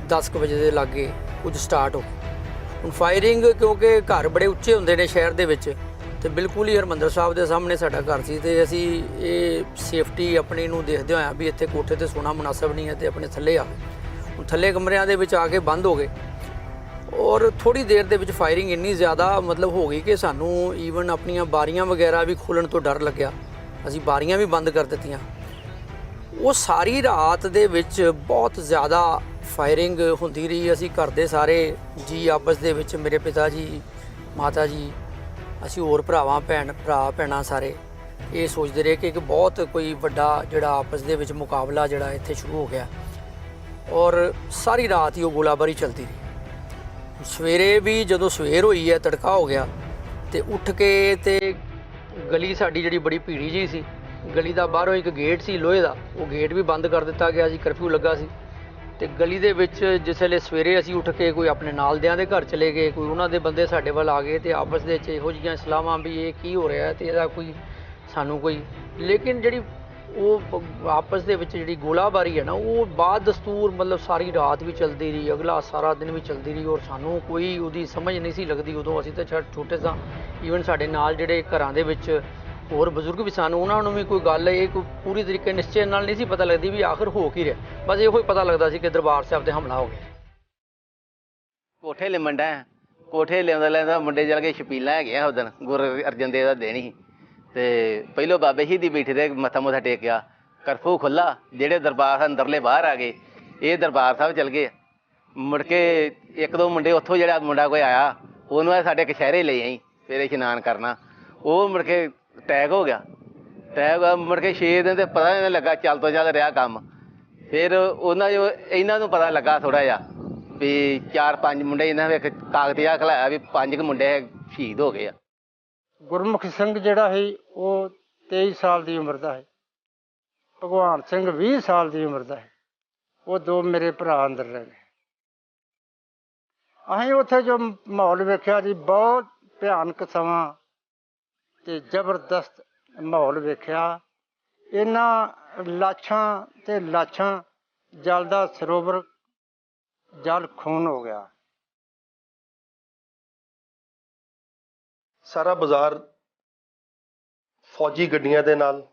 10 ਵਜੇ ਦੇ ਲਾਗੇ ਕੁਝ ਸਟਾਰਟ ਹੋ ਗਈ। ਹੁਣ ਫਾਇਰਿੰਗ, ਕਿਉਂਕਿ ਘਰ ਬੜੇ ਉੱਚੇ ਹੁੰਦੇ ਨੇ ਸ਼ਹਿਰ ਦੇ ਵਿੱਚ ਤੇ ਬਿਲਕੁਲ ਹੀ ਹਰਿਮੰਦਰ ਸਾਹਿਬ ਦੇ ਸਾਹਮਣੇ ਸਾਡਾ ਘਰ ਸੀ ਤੇ ਅਸੀਂ ਇਹ ਸੇਫਟੀ ਆਪਣੀ ਨੂੰ ਦੇਖਦੇ ਹੋਇਆ ਵੀ ਇੱਥੇ ਕੋਠੇ ਤੇ ਸੋਣਾ ਮੁਨਾਸਬ ਨਹੀਂ ਹੈ ਤੇ ਆਪਣੇ ਥੱਲੇ ਆ ਗਏ। ਹੁਣ ਥੱਲੇ ਕਮਰਿਆਂ ਦੇ ਵਿੱਚ ਆ ਕੇ ਬੰਦ ਹੋ ਗਏ ਔਰ ਥੋੜੀ ਦੇਰ ਦੇ ਵਿੱਚ ਫਾਇਰਿੰਗ ਇੰਨੀ ਜ਼ਿਆਦਾ ਮਤਲਬ ਹੋ ਗਈ ਕਿ ਸਾਨੂੰ ਈਵਨ ਆਪਣੀਆਂ ਬਾਰੀਆਂ ਵਗੈਰਾ ਵੀ ਖੋਲ੍ਹਣ ਤੋਂ ਡਰ ਲੱਗਿਆ। ਅਸੀਂ ਬਾਰੀਆਂ ਵੀ ਬੰਦ ਕਰ ਦਿੱਤੀਆਂ। ਉਹ ਸਾਰੀ ਰਾਤ ਦੇ ਵਿੱਚ ਬਹੁਤ ਜ਼ਿਆਦਾ ਫਾਇਰਿੰਗ ਹੁੰਦੀ ਰਹੀ। ਅਸੀਂ ਘਰ ਦੇ ਸਾਰੇ ਜੀ ਆਪਸ ਦੇ ਵਿੱਚ, ਮੇਰੇ ਪਿਤਾ ਜੀ, ਮਾਤਾ ਜੀ, ਅਸੀਂ ਹੋਰ ਭਰਾ ਭੈਣਾਂ ਸਾਰੇ ਇਹ ਸੋਚਦੇ ਰਹੇ ਕਿ ਇੱਕ ਬਹੁਤ ਕੋਈ ਵੱਡਾ ਜਿਹੜਾ ਆਪਸ ਦੇ ਵਿੱਚ ਮੁਕਾਬਲਾ ਜਿਹੜਾ ਇੱਥੇ ਸ਼ੁਰੂ ਹੋ ਗਿਆ ਔਰ ਸਾਰੀ ਰਾਤ ਹੀ ਉਹ ਗੋਲਾਬਾਰੀ ਚੱਲਦੀ ਰਹੀ। ਸਵੇਰੇ ਵੀ ਜਦੋਂ ਸਵੇਰ ਹੋਈ ਹੈ, ਤੜਕਾ ਹੋ ਗਿਆ ਤੇ ਉੱਠ ਕੇ ਤੇ ਗਲੀ ਸਾਡੀ ਜਿਹੜੀ ਬੜੀ ਭੀੜੀ ਜਿਹੀ ਸੀ, ਗਲੀ ਦਾ ਬਾਹਰੋਂ ਇੱਕ ਗੇਟ ਸੀ ਲੋਹੇ ਦਾ, ਉਹ ਗੇਟ ਵੀ ਬੰਦ ਕਰ ਦਿੱਤਾ ਗਿਆ ਸੀ, ਕਰਫਿਊ ਲੱਗਾ ਸੀ। ਤੇ ਗਲੀ ਦੇ ਵਿੱਚ ਜਿਸ ਵੇਲੇ ਸਵੇਰੇ ਅਸੀਂ ਉੱਠ ਕੇ ਕੋਈ ਆਪਣੇ ਨਾਲਦਿਆਂ ਦੇ ਘਰ ਚਲੇ ਗਏ, ਕੋਈ ਉਹਨਾਂ ਦੇ ਬੰਦੇ ਸਾਡੇ ਵੱਲ ਆ ਗਏ ਤੇ ਆਪਸ ਦੇ ਵਿੱਚ ਇਹੋ ਜਿਹੀਆਂ ਸਲਾਹਾਂ ਵੀ ਇਹ ਕੀ ਹੋ ਰਿਹਾ ਤੇ ਇਹਦਾ ਕੋਈ ਸਾਨੂੰ ਕੋਈ, ਲੇਕਿਨ ਜਿਹੜੀ ਉਹ ਆਪਸ ਦੇ ਵਿੱਚ ਜਿਹੜੀ ਗੋਲਾਬਾਰੀ ਹੈ ਨਾ, ਉਹ ਬਾਅਦ ਦਸਤੂਰ ਮਤਲਬ ਸਾਰੀ ਰਾਤ ਵੀ ਚੱਲਦੀ ਰਹੀ, ਅਗਲਾ ਸਾਰਾ ਦਿਨ ਵੀ ਚੱਲਦੀ ਰਹੀ ਔਰ ਸਾਨੂੰ ਕੋਈ ਉਹਦੀ ਸਮਝ ਨਹੀਂ ਸੀ ਲੱਗਦੀ। ਉਦੋਂ ਅਸੀਂ ਤਾਂ ਛੋਟੇ ਸਾਂ, ਈਵਨ ਸਾਡੇ ਨਾਲ ਜਿਹੜੇ ਘਰਾਂ ਦੇ ਵਿੱਚ ਹੋਰ ਬਜ਼ੁਰਗ ਵੀ ਸਨ, ਉਹਨਾਂ ਨੂੰ ਵੀ ਕੋਈ ਗੱਲ ਇਹ ਕੋਈ ਪੂਰੀ ਤਰੀਕੇ ਨਿਸ਼ਚੇ ਨਾਲ ਨਹੀਂ ਸੀ ਪਤਾ ਲੱਗਦੀ ਵੀ ਆਖਰ ਹੋ ਕੀ ਰਿਹਾ। ਬਸ ਇਹੋ ਹੀ ਪਤਾ ਲੱਗਦਾ ਸੀ ਕਿ ਦਰਬਾਰ ਸਾਹਿਬ ਤੇ ਹਮਲਾ ਹੋ ਗਿਆ। ਕੋਠੇ ਲਿਮਣ ਡਿਆ, ਕੋਠੇ ਲਿਆਉਂਦਾ ਮੁੰਡੇ ਚਲ ਗਏ, ਛਪੀਲਾਂ ਹੈਗੀਆਂ ਉਸ ਦਿਨ ਗੁਰੂ ਅਰਜਨ ਦੇਵ ਦਾ ਦਿਨ ਸੀ ਤੇ ਪਹਿਲੋਂ ਬਾਬੇ ਸ਼ਹੀਦੀ ਬੈਠੇ ਤੇ ਮੱਥਾ ਟੇਕਿਆ, ਕਰਫਿਊ ਖੁੱਲ੍ਹਾ, ਜਿਹੜੇ ਦਰਬਾਰ ਅੰਦਰਲੇ ਬਾਹਰ ਆ ਗਏ, ਇਹ ਦਰਬਾਰ ਸਾਹਿਬ ਚਲ ਗਏ। ਮੁੜ ਕੇ 1-2 ਮੁੰਡੇ ਉੱਥੋਂ, ਜਿਹੜਾ ਮੁੰਡਾ ਕੋਈ ਆਇਆ ਉਹਨੂੰ ਸਾਡੇ ਕਛਹਿਰੇ ਲੈ ਆਈ ਫਿਰ ਇਸ਼ਨਾਨ ਕਰਨਾ, ਉਹ ਮੁੜ ਕੇ ਅਟੈਕ ਹੋ ਗਿਆ। ਮੁੜ ਕੇ 6 ਦਿਨ ਤੇ ਪਤਾ ਨਹੀਂ ਲੱਗਾ, ਚੱਲ ਤੋਂ ਚੱਲ ਰਿਹਾ ਕੰਮ। ਫਿਰ ਇਹਨਾਂ ਨੂੰ ਪਤਾ ਲੱਗਾ ਥੋੜ੍ਹਾ ਜਿਹਾ ਵੀ 4-5 ਮੁੰਡੇ, ਇਹਨਾਂ ਨੇ ਕਾਗਜ਼ੀਆ ਖਿਲਾਇਆ ਵੀ 5 ਮੁੰਡੇ ਸ਼ਹੀਦ ਹੋ ਗਏ ਆ। ਗੁਰਮੁਖ ਸਿੰਘ ਜਿਹੜਾ ਸੀ ਉਹ 23 ਸਾਲ ਦੀ ਉਮਰ ਦਾ ਹੈ। ਭਗਵਾਨ ਸਿੰਘ 20 ਸਾਲ ਦੀ ਉਮਰ ਦਾ ਹੈ। ਉਹ 2 ਮੇਰੇ ਭਰਾ ਅੰਦਰ ਰਹਿ ਗਏ। ਅਸੀਂ ਉੱਥੇ ਜੋ ਮਾਹੌਲ ਵੇਖਿਆ ਜੀ, ਬਹੁਤ ਭਿਆਨਕ ਸਮਾਂ ਤੇ ਜ਼ਬਰਦਸਤ ਮਾਹੌਲ ਵੇਖਿਆ। ਇਹਨਾਂ ਲਾਸ਼ਾਂ ਤੇ ਲਾਸ਼ਾਂ, ਜਲਦਾ ਸਰੋਵਰ ਜਲ ਖੂਨ ਹੋ ਗਿਆ। ਸਾਰਾ ਬਾਜ਼ਾਰ ਫੌਜੀ ਗੱਡੀਆਂ ਦੇ ਨਾਲ,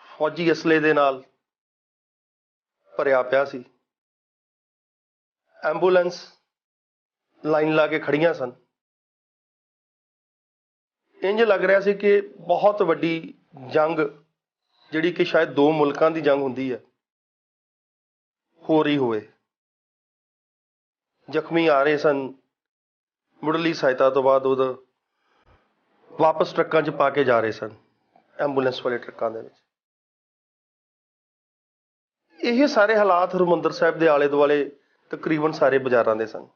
ਫੌਜੀ ਅਸਲੇ ਦੇ ਨਾਲ ਭਰਿਆ ਪਿਆ ਸੀ। ਐਂਬੂਲੈਂਸ ਲਾਈਨ ਲਾ ਕੇ ਖੜੀਆਂ ਸਨ। ਇੰਜ ਲੱਗ ਰਿਹਾ ਸੀ ਕਿ ਬਹੁਤ ਵੱਡੀ ਜੰਗ, ਜਿਹੜੀ ਕਿ ਸ਼ਾਇਦ 2 ਮੁਲਕਾਂ ਦੀ ਜੰਗ ਹੁੰਦੀ ਹੈ, ਹੋ ਰਹੀ ਹੋਵੇ। ਜ਼ਖਮੀ ਆ ਰਹੇ ਸਨ, ਮੁੱਢਲੀ ਸਹਾਇਤਾ ਤੋਂ ਬਾਅਦ ਉਹਦਾ ਵਾਪਸ ਟਰੱਕਾਂ 'ਚ ਪਾ ਕੇ ਜਾ ਰਹੇ ਸਨ, ਐਂਬੂਲੈਂਸ ਵਾਲੇ ਟਰੱਕਾਂ ਦੇ ਵਿੱਚ। ਇਹ ਸਾਰੇ ਹਾਲਾਤ ਹਰਿਮੰਦਰ ਸਾਹਿਬ ਦੇ ਆਲੇ ਦੁਆਲੇ ਤਕਰੀਬਨ ਸਾਰੇ ਬਾਜ਼ਾਰਾਂ ਦੇ ਸਨ।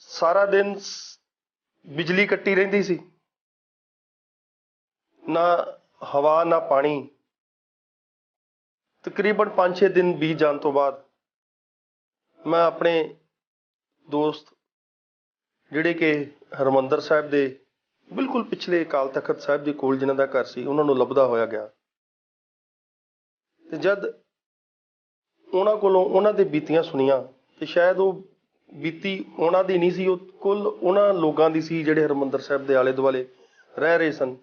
ਸਾਰਾ ਦਿਨ ਬਿਜਲੀ ਕੱਟੀ ਰਹਿੰਦੀ ਸੀ, ਨਾ ਹਵਾ ਨਾ ਪਾਣੀ। ਤਕਰੀਬਨ 5-6 ਦਿਨ ਬੀਤ ਜਾਣ ਤੋਂ ਬਾਅਦ ਮੈਂ ਆਪਣੇ ਦੋਸਤ, ਜਿਹੜੇ ਕਿ ਹਰਿਮੰਦਰ ਸਾਹਿਬ ਦੇ ਬਿਲਕੁਲ ਪਿਛਲੇ ਅਕਾਲ ਤਖਤ ਸਾਹਿਬ ਦੇ ਕੋਲ ਜਿਨ੍ਹਾਂ ਦਾ ਘਰ ਸੀ, ਉਹਨਾਂ ਨੂੰ ਲੱਭਦਾ ਹੋਇਆ ਗਿਆ। ਤੇ ਜਦ ਉਹਨਾਂ ਕੋਲੋਂ ਉਹਨਾਂ ਦੇ ਬੀਤੀਆਂ ਸੁਣੀਆਂ, ਤੇ ਸ਼ਾਇਦ ਉਹ ਬੀਤੀ ਉਹਨਾਂ ਦੀ ਨਹੀਂ ਸੀ, ਉਹ ਕੁੱਲ ਉਹਨਾਂ ਲੋਕਾਂ ਦੀ ਸੀ ਜਿਹੜੇ ਹਰਿਮੰਦਰ ਸਾਹਿਬ ਦੇ ਆਲੇ ਦੁਆਲੇ ਰਹਿ ਰਹੇ ਸਨ।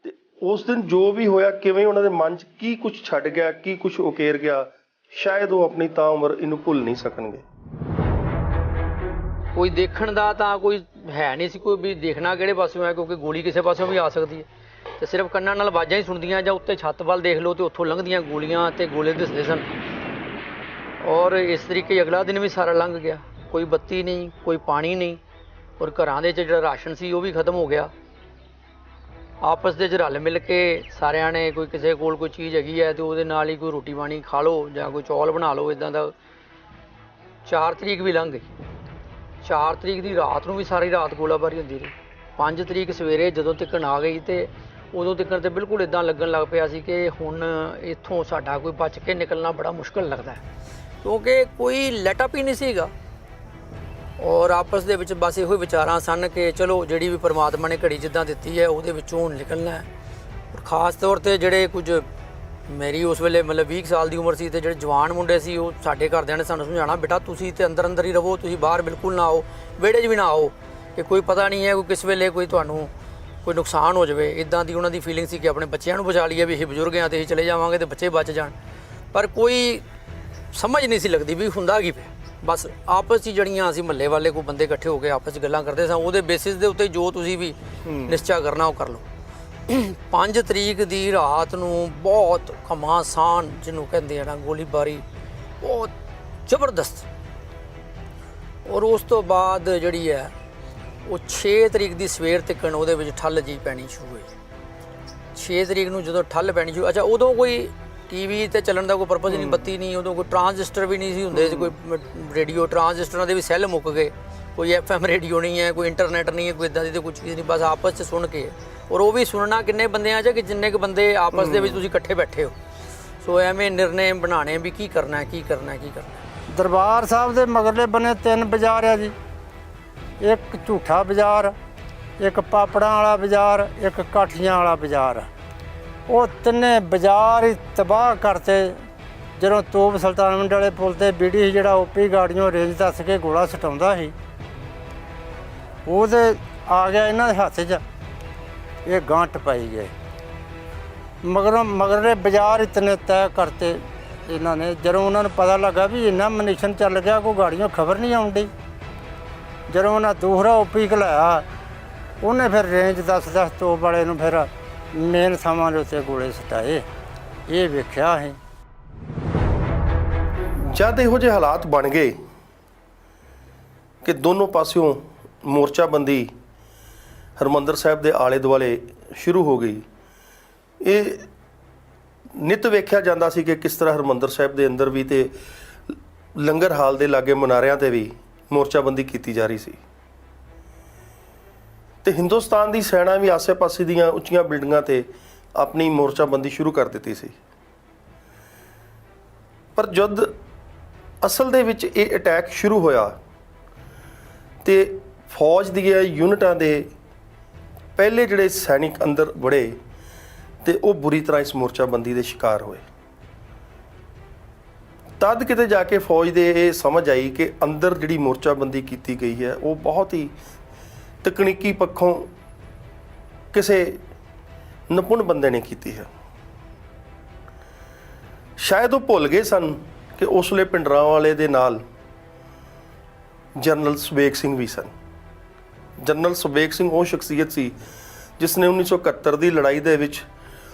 ਤੇ ਉਸ ਦਿਨ ਜੋ ਵੀ ਹੋਇਆ, ਕਿਵੇਂ ਉਹਨਾਂ ਦੇ ਮਨ 'ਚ ਕੀ ਕੁਝ ਛੱਡ ਗਿਆ, ਕੀ ਕੁਝ ਉਕੇਰ ਗਿਆ, ਸ਼ਾਇਦ ਉਹ ਆਪਣੀ ਤਾਂ ਉਮਰ ਇਹਨੂੰ ਭੁੱਲ ਨਹੀਂ ਸਕਣਗੇ। ਕੋਈ ਦੇਖਣ ਦਾ ਤਾਂ ਕੋਈ ਹੈ ਨਹੀਂ ਸੀ, ਕੋਈ ਵੀ ਦੇਖਣਾ ਕਿਹੜੇ ਪਾਸਿਓਂ ਹੈ, ਕਿਉਂਕਿ ਗੋਲੀ ਕਿਸੇ ਪਾਸਿਓਂ ਵੀ ਆ ਸਕਦੀ ਹੈ ਤੇ ਸਿਰਫ ਕੰਨਾਂ ਨਾਲ ਆਵਾਜ਼ਾਂ ਹੀ ਸੁਣਦੀਆਂ, ਜਾਂ ਉੱਤੇ ਛੱਤ ਵੱਲ ਦੇਖ ਲਓ ਤੇ ਉੱਥੋਂ ਲੰਘਦੀਆਂ ਗੋਲੀਆਂ ਤੇ ਗੋਲੇ ਦਿਸਦੇ ਸਨ। ਔਰ ਇਸ ਤਰੀਕੇ ਅਗਲਾ ਦਿਨ ਵੀ ਸਾਰਾ ਲੰਘ ਗਿਆ, ਕੋਈ ਬੱਤੀ ਨਹੀਂ, ਕੋਈ ਪਾਣੀ ਨਹੀਂ, ਔਰ ਘਰਾਂ ਦੇ 'ਚ ਜਿਹੜਾ ਰਾਸ਼ਨ ਸੀ ਉਹ ਵੀ ਖਤਮ ਹੋ ਗਿਆ। ਆਪਸ ਦੇ 'ਚ ਰਲ ਮਿਲ ਕੇ ਸਾਰਿਆਂ ਨੇ, ਕੋਈ ਕਿਸੇ ਕੋਲ ਕੋਈ ਚੀਜ਼ ਹੈਗੀ ਹੈ ਤੇ ਉਹਦੇ ਨਾਲ ਹੀ ਕੋਈ ਰੋਟੀ ਪਾਣੀ ਖਾ ਲਓ ਜਾਂ ਕੋਈ ਚੌਲ ਬਣਾ ਲਓ, ਇਦਾਂ ਦਾ। 4 ਤਰੀਕ ਵੀ ਲੰਘ ਗਈ। 4 ਤਰੀਕ ਦੀ ਰਾਤ ਨੂੰ ਵੀ ਸਾਰੀ ਰਾਤ ਗੋਲਾਬਾਰੀ ਹੁੰਦੀ ਰਹੀ। 5 ਤਰੀਕ ਸਵੇਰੇ ਜਦੋਂ ਤੱਕ ਆ ਗਈ ਤੇ ਉਦੋਂ ਤੱਕ ਤੇ ਬਿਲਕੁਲ ਇਦਾਂ ਲੱਗਣ ਲੱਗ ਪਿਆ ਸੀ ਕਿ ਹੁਣ ਇੱਥੋਂ ਸਾਡਾ ਕੋਈ ਬਚ ਕੇ ਨਿਕਲਣਾ ਬੜਾ ਮੁਸ਼ਕਲ ਲੱਗਦਾ ਹੈ, ਕਿਉਂਕਿ ਕੋਈ ਲੈਟਅਪ ਹੀ ਨਹੀਂ ਸੀਗਾ। ਔਰ ਆਪਸ ਦੇ ਵਿੱਚ ਬਸ ਇਹੋ ਵਿਚਾਰਾਂ ਸਨ ਕਿ ਚਲੋ ਜਿਹੜੀ ਵੀ ਪਰਮਾਤਮਾ ਨੇ ਘੜੀ ਜਿੱਦਾਂ ਦਿੱਤੀ ਹੈ ਉਹਦੇ ਵਿੱਚੋਂ ਹੁਣ ਨਿਕਲਣਾ ਹੈ। ਔਰ ਖ਼ਾਸ ਤੌਰ ਤੇ ਜਿਹੜੇ ਕੁਝ, ਮੇਰੀ ਉਸ ਵੇਲੇ ਮਤਲਬ 20 ਸਾਲ ਦੀ ਉਮਰ ਸੀ ਤੇ ਜਿਹੜੇ ਜਵਾਨ ਮੁੰਡੇ ਸੀ, ਉਹ ਸਾਡੇ ਘਰਦਿਆਂ ਨੇ ਸਾਨੂੰ ਸਮਝਾਉਣਾ, ਬੇਟਾ ਤੁਸੀਂ ਤੇ ਅੰਦਰ ਅੰਦਰ ਹੀ ਰਹੋ, ਤੁਸੀਂ ਬਾਹਰ ਬਿਲਕੁਲ ਨਾ ਆਓ, ਵਿਹੜੇ 'ਚ ਵੀ ਨਾ ਆਓ, ਕਿ ਕੋਈ ਪਤਾ ਨਹੀਂ ਹੈ ਕੋਈ ਕਿਸ ਵੇਲੇ ਕੋਈ ਤੁਹਾਨੂੰ ਕੋਈ ਨੁਕਸਾਨ ਹੋ ਜਾਵੇ। ਇਦਾਂ ਦੀ ਉਹਨਾਂ ਦੀ ਫੀਲਿੰਗ ਸੀ ਕਿ ਆਪਣੇ ਬੱਚਿਆਂ ਨੂੰ ਬਚਾ ਲਈਏ, ਵੀ ਇਹ ਬਜ਼ੁਰਗ ਆ ਤੇ ਅਸੀਂ ਚਲੇ ਜਾਵਾਂਗੇ ਤੇ ਬੱਚੇ ਬਚ ਜਾਣ। ਪਰ ਕੋਈ ਸਮਝ ਨਹੀਂ ਸੀ ਲੱਗਦੀ ਵੀ ਹੁੰਦਾ ਕੀ ਪਿਆ। ਬਸ ਆਪਸ 'ਚ ਜਿਹੜੀਆਂ ਅਸੀਂ ਮਹੱਲੇ ਵਾਲੇ ਕੋਈ ਬੰਦੇ ਇਕੱਠੇ ਹੋ ਕੇ ਆਪਸ 'ਚ ਗੱਲਾਂ ਕਰਦੇ ਸਾਂ, ਉਹਦੇ ਬੇਸਿਸ ਦੇ ਉੱਤੇ ਜੋ ਤੁਸੀਂ ਵੀ ਨਿਸ਼ਚਾ ਕਰਨਾ ਉਹ ਕਰ ਲਓ। 5 ਤਰੀਕ ਦੀ ਰਾਤ ਨੂੰ ਬਹੁਤ ਘਮਾਸਾਨ ਜਿਹਨੂੰ ਕਹਿੰਦੇ ਆ ਨਾ, ਗੋਲੀਬਾਰੀ ਬਹੁਤ ਜ਼ਬਰਦਸਤ। ਔਰ ਉਸ ਤੋਂ ਬਾਅਦ ਜਿਹੜੀ ਹੈ ਉਹ 6 ਤਰੀਕ ਦੀ ਸਵੇਰ ਤੱਕ ਉਹਦੇ ਵਿੱਚ ਠੱਲ ਜੀ ਪੈਣੀ ਸ਼ੁਰੂ ਹੋਈ। 6 ਤਰੀਕ ਨੂੰ ਜਦੋਂ ਠੱਲ ਪੈਣੀ ਸ਼ੁਰੂ, ਅੱਛਾ ਉਦੋਂ ਕੋਈ ਟੀਵੀ ਤੇ ਚੱਲਣ ਦਾ ਕੋਈ ਪਰਪਸ ਨਹੀਂ, ਬੱਤੀ ਨਹੀਂ, ਉਦੋਂ ਕੋਈ ਟਰਾਂਜ਼ਿਸਟਰ ਵੀ ਨਹੀਂ ਸੀ ਹੁੰਦੇ, ਕੋਈ ਰੇਡੀਓ ਟਰਾਂਜ਼ਿਸਟਰਾਂ ਦੇ ਵੀ ਸੈੱਲ ਮੁੱਕ ਗਏ, ਕੋਈ FM ਰੇਡੀਓ ਨਹੀਂ ਹੈ, ਕੋਈ ਇੰਟਰਨੈਟ ਨਹੀਂ ਹੈ, ਕੋਈ ਇੱਦਾਂ ਦੀ ਤਾਂ ਕੋਈ ਚੀਜ਼ ਨਹੀਂ, ਬਸ ਆਪਸ 'ਚ ਸੁਣ ਕੇ। ਔਰ ਉਹ ਵੀ ਸੁਣਨਾ ਕਿੰਨੇ ਬੰਦਿਆਂ 'ਚ, ਕਿ ਜਿੰਨੇ ਕੁ ਬੰਦੇ ਆਪਸ ਦੇ ਵਿੱਚ ਤੁਸੀਂ ਇਕੱਠੇ ਬੈਠੇ ਹੋ। ਸੋ ਐਵੇਂ ਨਿਰਣੇ ਬਣਾਉਣੇ ਵੀ ਕੀ ਕਰਨਾ ਹੈ, ਕੀ ਕਰਨਾ ਹੈ, ਕੀ ਕਰਨਾ ਹੈ। ਦਰਬਾਰ ਸਾਹਿਬ ਦੇ ਮਗਰਲੇ ਬੰਨੇ 3 ਬਾਜ਼ਾਰ ਆ ਜੀ, ਇੱਕ ਝੂਠਾ ਬਾਜ਼ਾਰ, ਇੱਕ ਪਾਪੜਾਂ ਵਾਲਾ ਬਾਜ਼ਾਰ, ਇੱਕ ਕਾਠੀਆਂ ਵਾਲਾ ਬਾਜ਼ਾਰ। ਉਹ ਤਿੰਨੇ ਬਾਜ਼ਾਰ ਹੀ ਤਬਾਹ ਕਰਤੇ। ਜਦੋਂ ਤੋਪ ਸੁਲਤਾਨਵਿੰਡ ਵਾਲੇ ਪੁਲ ਤੇ ਬੀੜੀ ਸੀ, ਜਿਹੜਾ ਓਪੀ ਗਾੜੀਆਂ ਰੇਂਜ ਦੱਸ ਕੇ ਗੋਲਾ ਸਟਾਉਂਦਾ ਸੀ, ਉਹਦੇ ਆ ਗਿਆ ਇਹਨਾਂ ਦੇ ਹੱਥ 'ਚ, ਇਹ ਗਾਂਠ ਪਾਈ ਗਏ। ਮਗਰਲੇ ਬਾਜ਼ਾਰ ਇਤਨੇ ਤੈਅ ਕਰਤੇ ਇਹਨਾਂ ਨੇ। ਜਦੋਂ ਉਹਨਾਂ ਨੂੰ ਪਤਾ ਲੱਗਾ ਵੀ ਇੰਨਾ ਮਨੀਸ਼ਨ ਚੱਲ ਗਿਆ, ਕੋਈ ਗਾੜੀਆਂ ਖਬਰ ਨਹੀਂ ਆਉਂਦੀ, ਜਦੋਂ ਉਹਨਾਂ ਦੂਸਰਾ ਓਪੀ ਘਲਾਇਆ, ਉਹਨੇ ਫਿਰ ਰੇਂਜ 10-10 ਤੋਪ ਵਾਲੇ ਨੂੰ ਫਿਰ ਮੇਨ ਥਾਵਾਂ ਦੇ ਉੱਤੇ ਗੋਲੇ ਸਟਾਏ। ਇਹ ਵੇਖਿਆ ਅਸੀਂ। ਜਦ ਇਹੋ ਜਿਹੇ ਹਾਲਾਤ ਬਣ ਗਏ ਕਿ ਦੋਨੋਂ ਪਾਸਿਓਂ ਮੋਰਚਾਬੰਦੀ ਹਰਿਮੰਦਰ ਸਾਹਿਬ ਦੇ ਆਲੇ ਦੁਆਲੇ ਸ਼ੁਰੂ ਹੋ ਗਈ। ਇਹ ਨਿੱਤ ਵੇਖਿਆ ਜਾਂਦਾ ਸੀ ਕਿ ਕਿਸ ਤਰ੍ਹਾਂ ਹਰਿਮੰਦਰ ਸਾਹਿਬ ਦੇ ਅੰਦਰ ਵੀ ਤੇ ਲੰਗਰ ਹਾਲ ਦੇ ਲਾਗੇ ਮਨਾਰਿਆਂ ਤੇ ਵੀ ਮੋਰਚਾਬੰਦੀ ਕੀਤੀ ਜਾ ਰਹੀ ਸੀ ਤੇ ਹਿੰਦੁਸਤਾਨ ਦੀ ਸੈਨਾ ਵੀ ਆਸੇ-ਪਾਸੇ ਦੀਆਂ ਉੱਚੀਆਂ ਬਿਲਡਿੰਗਾਂ ਤੇ ਆਪਣੀ ਮੋਰਚਾਬੰਦੀ ਸ਼ੁਰੂ ਕਰ ਦਿੱਤੀ ਸੀ। ਪਰ ਜਦ ਅਸਲ ਦੇ ਵਿੱਚ ਇਹ ਅਟੈਕ ਸ਼ੁਰੂ ਹੋਇਆ ਤੇ ਫੌਜ ਦੀਆਂ ਯੂਨਿਟਾਂ ਦੇ ਪਹਿਲੇ ਜਿਹੜੇ ਸੈਨਿਕ ਅੰਦਰ ਵੜੇ ਤੇ ਉਹ ਬੁਰੀ ਤਰ੍ਹਾਂ ਇਸ ਮੋਰਚਾਬੰਦੀ ਦੇ ਸ਼ਿਕਾਰ ਹੋਏ। ਤਦ ਕਿਤੇ ਜਾ ਕੇ ਫੌਜ ਦੇ ਇਹ ਸਮਝ ਆਈ ਕਿ ਅੰਦਰ ਜਿਹੜੀ ਮੋਰਚਾਬੰਦੀ ਕੀਤੀ ਗਈ ਹੈ ਉਹ ਬਹੁਤ ਹੀ ਤਕਨੀਕੀ ਪੱਖੋਂ ਕਿਸੇ ਨਿਪੁੰਨ ਬੰਦੇ ਨੇ ਕੀਤੀ ਹੈ। ਸ਼ਾਇਦ ਉਹ ਭੁੱਲ ਗਏ ਸਨ ਕਿ ਉਸ ਵੇਲੇ ਭਿੰਡਰਾਂਵਾਲੇ ਦੇ ਨਾਲ ਜਨਰਲ ਸੁਬੇਗ ਸਿੰਘ ਵੀ ਸਨ। ਜਨਰਲ ਸੁਬੇਗ ਸਿੰਘ ਉਹ ਸ਼ਖਸੀਅਤ ਸੀ ਜਿਸ ਨੇ 1971 ਦੀ ਲੜਾਈ ਦੇ ਵਿੱਚ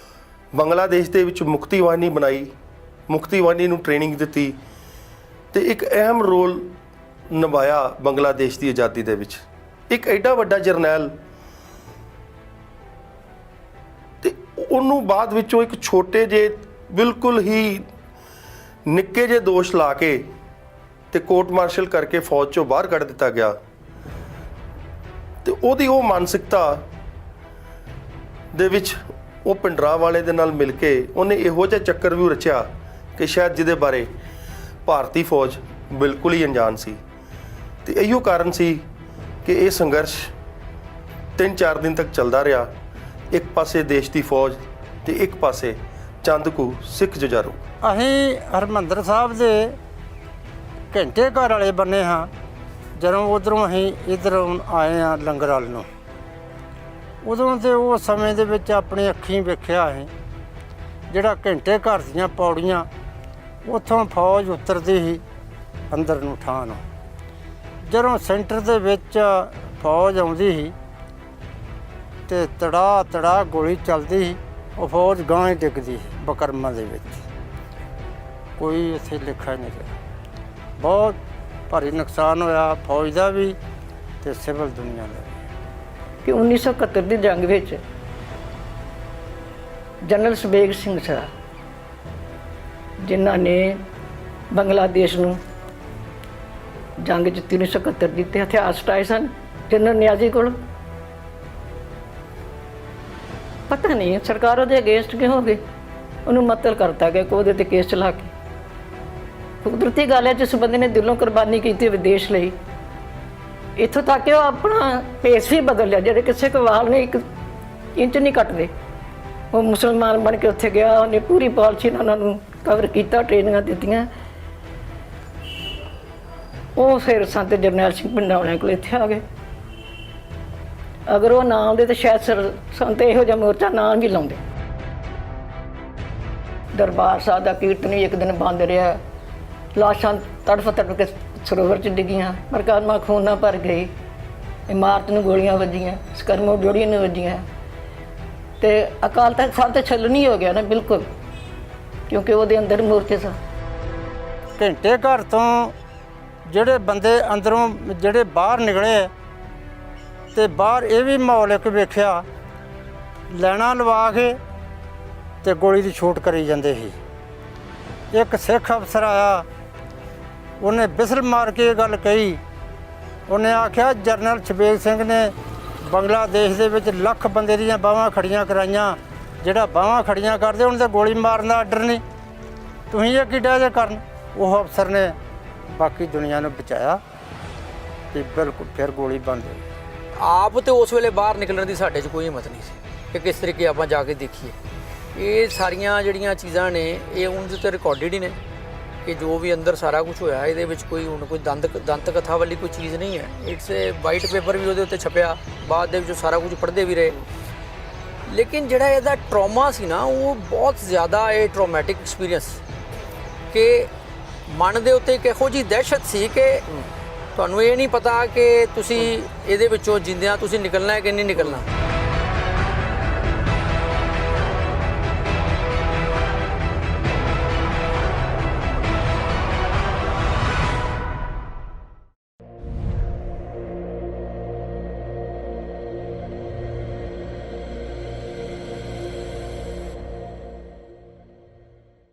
ਬੰਗਲਾਦੇਸ਼ ਦੇ ਵਿੱਚ ਮੁਕਤੀ ਵਾਹਿਨੀ ਬਣਾਈ, ਮੁਕਤੀ ਵਾਹਿਨੀ ਨੂੰ ਟ੍ਰੇਨਿੰਗ ਦਿੱਤੀ ਤੇ ਇੱਕ ਅਹਿਮ ਰੋਲ ਨਿਭਾਇਆ ਬੰਗਲਾਦੇਸ਼ ਦੀ ਆਜ਼ਾਦੀ ਦੇ ਵਿੱਚ। ਇੱਕ ਐਡਾ ਵੱਡਾ ਜਰਨੈਲ ਤੇ ਉਹਨੂੰ ਬਾਅਦ ਵਿੱਚੋਂ ਇੱਕ ਛੋਟੇ ਜਿਹੇ ਬਿਲਕੁਲ ਹੀ ਨਿੱਕੇ ਜਿਹੇ ਦੋਸ਼ ਲਾ ਕੇ ਤੇ ਕੋਰਟ ਮਾਰਸ਼ਲ ਕਰਕੇ ਫੌਜ ਚੋਂ ਬਾਹਰ ਕੱਢ ਦਿੱਤਾ ਗਿਆ। ਤੇ ਉਹਦੀ ਉਹ ਮਾਨਸਿਕਤਾ ਦੇ ਵਿੱਚ ਉਹ ਭਿੰਡਰਾਂਵਾਲੇ ਦੇ ਨਾਲ ਮਿਲ ਕੇ ਉਹਨੇ ਇਹੋ ਜਿਹਾ ਚੱਕਰ ਵੀ ਰਚਿਆ ਕਿ ਸ਼ਾਇਦ ਜਿਹਦੇ ਬਾਰੇ ਭਾਰਤੀ ਫੌਜ ਬਿਲਕੁਲ ਹੀ ਅਣਜਾਣ ਸੀ। ਤੇ ਇਹੋ ਕਾਰਨ ਸੀ ਕਿ ਇਹ ਸੰਘਰਸ਼ 3-4 ਦਿਨ ਤੱਕ ਚੱਲਦਾ ਰਿਹਾ। ਇੱਕ ਪਾਸੇ ਦੇਸ਼ ਦੀ ਫੌਜ ਤੇ ਇੱਕ ਪਾਸੇ ਚੰਦ ਕੁ ਸਿੱਖ ਜੁਝਾਰੂ। ਅਸੀਂ ਹਰਿਮੰਦਰ ਸਾਹਿਬ ਦੇ ਘੰਟੇ ਘਰ ਵਾਲੇ ਬੰਨੇ ਹਾਂ। ਜਦੋਂ ਉੱਧਰੋਂ ਅਸੀਂ ਇੱਧਰ ਆਏ ਹਾਂ ਲੰਗਰ ਵਾਲ ਨੂੰ, ਉਦੋਂ ਤੇ ਉਹ ਸਮੇਂ ਦੇ ਵਿੱਚ ਆਪਣੀ ਅੱਖੀਂ ਵੇਖਿਆ ਅਸੀਂ ਜਿਹੜਾ ਘੰਟੇ ਘਰ ਦੀਆਂ ਪੌੜੀਆਂ ਉੱਥੋਂ ਫੌਜ ਉਤਰਦੀ ਸੀ ਅੰਦਰ ਨੂੰ ਠਾਹ ਨੂੰ। ਜਦੋਂ ਸੈਂਟਰ ਦੇ ਵਿੱਚ ਫੌਜ ਆਉਂਦੀ ਸੀ ਤੇ ਤੜਾ ਤੜਾ ਗੋਲੀ ਚੱਲਦੀ ਸੀ, ਉਹ ਫੌਜ ਗਾਂ ਹੀ ਡਿੱਗਦੀ ਸੀ ਬਕਰਮਾਂ ਦੇ ਵਿੱਚ। ਕੋਈ ਇੱਥੇ ਲਿਖਾ ਨਹੀਂ ਰਿਹਾ। ਬਹੁਤ ਭਾਰੀ ਨੁਕਸਾਨ ਹੋਇਆ ਫੌਜ ਦਾ ਵੀ ਤੇ ਸਿਵਲ ਦੁਨੀਆ ਦਾ ਵੀ। ਕਿ 1971 ਦੀ ਜੰਗ ਵਿੱਚ ਜਨਰਲ ਸਬੇਗ ਸਿੰਘ ਸਰ, ਜਿਨ੍ਹਾਂ ਨੇ ਬੰਗਲਾਦੇਸ਼ ਨੂੰ ਜੰਗ ਜਿੱਤੀ 1971 ਦੀ ਤੇ ਹਥਿਆਰ ਸਟਾਏ ਸਨ ਜਨਰਲ ਨਿਆਜ਼ੀ ਕੋਲ। ਪਤਾ ਨਹੀਂ ਸਰਕਾਰ ਉਹਦੇ ਅਗੇਂਸਟ ਕਿਉਂ ਹੋ ਗਈ, ਉਹਨੂੰ ਮਤਲਬ ਕਰਤਾ ਗਿਆ ਕਿ ਉਹਦੇ ਤੇ ਕੇਸ ਚਲਾ ਕੇ। ਕੁਦਰਤੀ ਗੱਲ ਹੈ ਜਿਸ ਬੰਦੇ ਨੇ ਦਿਲੋਂ ਕੁਰਬਾਨੀ ਕੀਤੀ ਵਿਦੇਸ਼ ਲਈ, ਇੱਥੋਂ ਤੱਕ ਕਿ ਉਹ ਆਪਣਾ ਭੇਸ ਵੀ ਬਦਲ ਲਿਆ। ਜਿਹੜੇ ਕਿਸੇ ਕੋ ਵਾਲ ਨੇ 1 ਇੰਚ ਨਹੀਂ ਕੱਟਦੇ, ਉਹ ਮੁਸਲਮਾਨ ਬਣ ਕੇ ਉੱਥੇ ਗਿਆ। ਉਹਨੇ ਪੂਰੀ ਪਾਲਿਸੀ ਨਾਲ ਉਹਨਾਂ ਨੂੰ ਕਵਰ ਕੀਤਾ, ਟ੍ਰੇਨਿੰਗਾਂ ਦਿੱਤੀਆਂ। ਉਹ ਫਿਰ ਸੰਤ ਜਰਨੈਲ ਸਿੰਘ ਪਿੰਡਾਂ ਵਾਲਿਆਂ ਕੋਲ ਇੱਥੇ ਆ ਗਏ। ਅਗਰ ਉਹ ਨਾ ਆਉਂਦੇ ਤਾਂ ਸ਼ਾਇਦ ਸੰਤ ਇਹੋ ਜਿਹਾ ਮੋਰਚਾ ਨਾ ਵੀ ਲਾਉਂਦੇ। ਦਰਬਾਰ ਸਾਹਿਬ ਦਾ ਕੀਰਤਨ ਵੀ ਇੱਕ ਦਿਨ ਬੰਦ ਰਿਹਾ। ਲਾਸ਼ਾਂ ਤੜਫ ਤੜਫ ਕੇ ਸਰੋਵਰ 'ਚ ਡਿੱਗੀਆਂ, ਮਰਕਾਮਾ ਖੂਨ ਨਾਲ ਭਰ ਗਈ। ਇਮਾਰਤ ਨੂੰ ਗੋਲੀਆਂ ਵੱਜੀਆਂ, ਸਕਰਮੋ ਡੋੜੀ ਨੂੰ ਵੱਜੀਆਂ। ਤੇ ਅਕਾਲ ਤਖਤ ਸਾਹਿਬ ਤੇ ਛਲਣੀ ਹੋ ਗਿਆ ਨਾ ਬਿਲਕੁਲ, ਕਿਉਂਕਿ ਉਹਦੇ ਅੰਦਰ ਮੂਰਤੀ ਸਨ। ਘੰਟੇ ਘਰ ਤੋਂ ਜਿਹੜੇ ਬੰਦੇ ਅੰਦਰੋਂ ਜਿਹੜੇ ਬਾਹਰ ਨਿਕਲੇ ਤੇ ਬਾਹਰ ਇਹ ਵੀ ਮਾਹੌਲ ਇੱਕ ਵੇਖਿਆ, ਲੈਣਾ ਲਵਾ ਕੇ ਤੇ ਗੋਲੀ ਦੀ ਛੂਟ ਕਰੀ ਜਾਂਦੇ ਸੀ। ਇੱਕ ਸਿੱਖ ਅਫਸਰ ਆਇਆ, ਉਹਨੇ ਬਿਸਲ ਮਾਰ ਕੇ ਇਹ ਗੱਲ ਕਹੀ। ਉਹਨੇ ਆਖਿਆ ਜਰਨਲ ਸਬੇਗ ਸਿੰਘ ਨੇ ਬੰਗਲਾਦੇਸ਼ ਦੇ ਵਿੱਚ ਲੱਖ ਬੰਦੇ ਦੀਆਂ ਬਾਹਾਂ ਖੜੀਆਂ ਕਰਾਈਆਂ, ਜਿਹੜਾ ਬਾਹਾਂ ਖੜੀਆਂ ਕਰਦੇ ਉਹਨਾਂ 'ਤੇ ਗੋਲੀ ਮਾਰਨ ਦਾ ਆਰਡਰ ਨਹੀਂ, ਤੁਸੀਂ ਇਹ ਕਿੱਡਾ ਜੇ ਕਰਨ। ਉਹ ਅਫਸਰ ਨੇ ਬਾਕੀ ਦੁਨੀਆ ਨੂੰ ਬਚਾਇਆ ਤੇ ਬਿਲਕੁਲ ਫਿਰ ਗੋਲੀ ਬੰਦ ਹੋਈ। ਆਪ ਤੇ ਉਸ ਵੇਲੇ ਬਾਹਰ ਨਿਕਲਣ ਦੀ ਸਾਡੇ 'ਚ ਕੋਈ ਹਿੰਮਤ ਨਹੀਂ ਸੀ ਕਿ ਕਿਸ ਤਰੀਕੇ ਆਪਾਂ ਜਾ ਕੇ ਦੇਖੀਏ। ਇਹ ਸਾਰੀਆਂ ਜਿਹੜੀਆਂ ਚੀਜ਼ਾਂ ਨੇ ਇਹ ਉਹਨਾਂ ਤੇ ਰਿਕਾਰਡਡ ਹੀ ਨੇ ਕਿ ਜੋ ਵੀ ਅੰਦਰ ਸਾਰਾ ਕੁਝ ਹੋਇਆ, ਇਹਦੇ ਵਿੱਚ ਕੋਈ ਹੁਣ ਕੋਈ ਦੰਤ ਕਥਾ ਵਾਲੀ ਕੋਈ ਚੀਜ਼ ਨਹੀਂ ਹੈ। ਇਟਸ ਵਾਈਟ ਪੇਪਰ ਵੀ ਉਹਦੇ ਉੱਤੇ ਛਪਿਆ, ਬਾਅਦ ਦੇ ਵਿੱਚ ਸਾਰਾ ਕੁਝ ਪੜ੍ਹਦੇ ਵੀ ਰਹੇ। ਲੇਕਿਨ ਜਿਹੜਾ ਇਹਦਾ ਟਰੋਮਾ ਸੀ ਨਾ, ਉਹ ਬਹੁਤ ਜ਼ਿਆਦਾ ਇਹ ਟਰੋਮੈਟਿਕ ਐਕਸਪੀਰੀਅੰਸ ਕਿ ਮਨ ਦੇ ਉੱਤੇ ਇੱਕ ਇਹੋ ਜਿਹੀ ਦਹਿਸ਼ਤ ਸੀ ਕਿ ਤੁਹਾਨੂੰ ਇਹ ਨਹੀਂ ਪਤਾ ਕਿ ਤੁਸੀਂ ਇਹਦੇ ਵਿੱਚੋਂ ਜਿੰਦਿਆਂ ਤੁਸੀਂ ਨਿਕਲਣਾ ਹੈ ਕਿ ਨਹੀਂ ਨਿਕਲਣਾ।